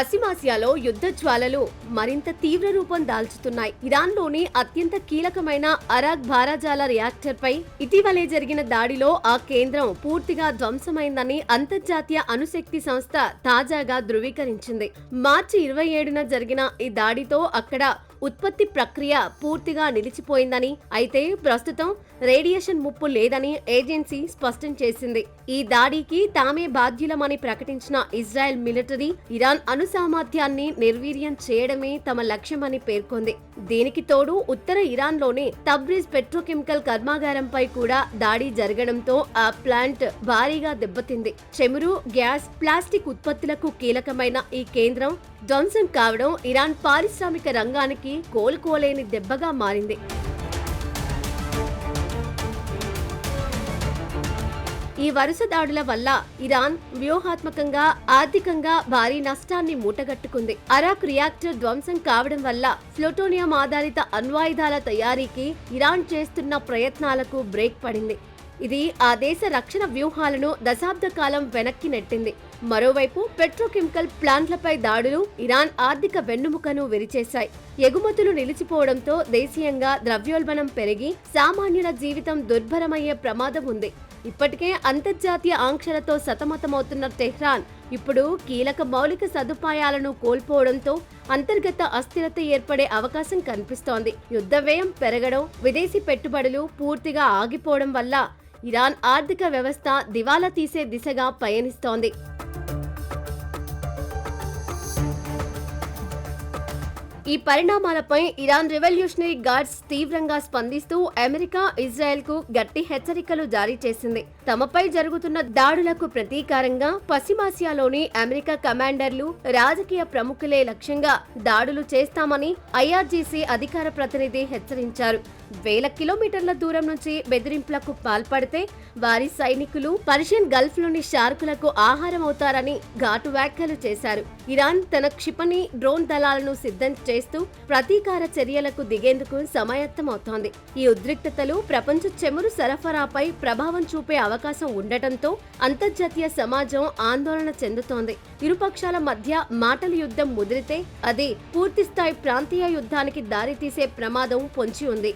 పశ్చిమాసియాలో యుద్ధ జ్వాలలు మరింత తీవ్ర రూపం దాల్చుతున్నాయి. ఇరాన్లోని అత్యంత కీలకమైన అరాక్ భారాజాల రియాక్టర్ పై ఇటీవలే జరిగిన దాడిలో ఆ కేంద్రం పూర్తిగా ధ్వంసమైందని అంతర్జాతీయ అణుశక్తి సంస్థ తాజాగా ధృవీకరించింది. మార్చి 27న జరిగిన ఈ దాడితో అక్కడ ఉత్పత్తి ప్రక్రియ పూర్తిగా నిలిచిపోయిందని, అయితే ప్రస్తుతం రేడియేషన్ ముప్పు లేదని ఏజెన్సీ స్పష్టం చేసింది. ఈ దాడికి తామే బాధ్యులమని ప్రకటించిన ఇజ్రాయెల్ మిలిటరీ ఇరాన్ అణు సామర్థ్యాన్ని నిర్వీర్యం చేయడమే తమ లక్ష్యమని పేర్కొంది. దీనికి తోడు ఉత్తర ఇరాన్లోని తబ్రిజ్ పెట్రోకెమికల్ కర్మాగారంపై కూడా దాడి జరగడంతో ఆ ప్లాంట్ భారీగా దెబ్బతింది. చమురు, గ్యాస్, ప్లాస్టిక్ ఉత్పత్తులకు కీలకమైన ఈ కేంద్రం ధ్వంసం కావడం ఇరాన్ పారిశ్రామిక రంగానికి కోలుకోలేని దెబ్బగా మారింది. ఈ వరుస దాడుల వల్ల ఇరాన్ వ్యూహాత్మకంగా, ఆర్థికంగా భారీ నష్టాన్ని మూటగట్టుకుంది. అరాక్ రియాక్టర్ ధ్వంసం కావడం వల్ల ప్లూటోనియం ఆధారిత అణ్వాయుధాల తయారీకి ఇరాన్ చేస్తున్న ప్రయత్నాలకు బ్రేక్ పడింది. ఇది ఆ దేశ రక్షణ వ్యూహాలను దశాబ్ద కాలం వెనక్కి నెట్టింది. మరోవైపు పెట్రోకెమికల్ ప్లాంట్లపై దాడులు ఇరాన్ ఆర్థిక వెన్నుముకను విరిచేశాయి. ఎగుమతులు నిలిచిపోవడంతో దేశీయంగా ద్రవ్యోల్బణం పెరిగి సామాన్యుల జీవితం దుర్భరమయ్యే ప్రమాదం ఉంది. ఇప్పటికే అంతర్జాతీయ ఆంక్షలతో సతమతమవుతున్న టెహ్రాన్ ఇప్పుడు కీలక మౌలిక సదుపాయాలను కోల్పోవడంతో అంతర్గత అస్థిరత ఏర్పడే అవకాశం కనిపిస్తోంది. యుద్ధ వ్యయం పెరగడం, విదేశీ పెట్టుబడులు పూర్తిగా ఆగిపోవడం వల్ల ఇరాన్ ఆర్థిక వ్యవస్థ దివాలా తీసే దిశగా పయనిస్తోంది. ఈ పరిణామాలపై ఇరాన్ రెవల్యూషనరీ గార్డ్స్ తీవ్రంగా స్పందిస్తూ అమెరికా, ఇజ్రాయెల్ కు గట్టి హెచ్చరికలు జారీ చేసింది. తమపై జరుగుతున్న దాడులకు ప్రతీకారంగా పశ్చిమాసియాలోని అమెరికా కమాండర్లు, రాజకీయ ప్రముఖులే లక్ష్యంగా దాడులు చేస్తామని ఐఆర్జీసీ అధికార ప్రతినిధి హెచ్చరించారు. వేల కిలోమీటర్ల దూరం నుంచి బెదిరింపులకు పాల్పడితే వారి సైనికులు పర్షియన్ గల్ఫ్ లోని షార్కులకు ఆహారం అవుతారని ఘాటు వ్యాఖ్యలు చేశారు. ఇరాన్ తన క్షిపణి, డ్రోన్ దళాలను సిద్ధం చేస్తూ ప్రతీకార చర్యలకు దిగేందుకు సమాయత్తమవుతోంది. ఈ ఉద్రిక్తతలు ప్రపంచ చమురు సరఫరాపై ప్రభావం చూపే అవకాశం ఉండటంతో అంతర్జాతీయ సమాజం ఆందోళన చెందుతోంది. ఇరుపక్షాల మధ్య మాటల యుద్ధం ముదిరితే అది పూర్తిస్థాయి ప్రాంతీయ యుద్ధానికి దారితీసే ప్రమాదం పొంచి ఉంది.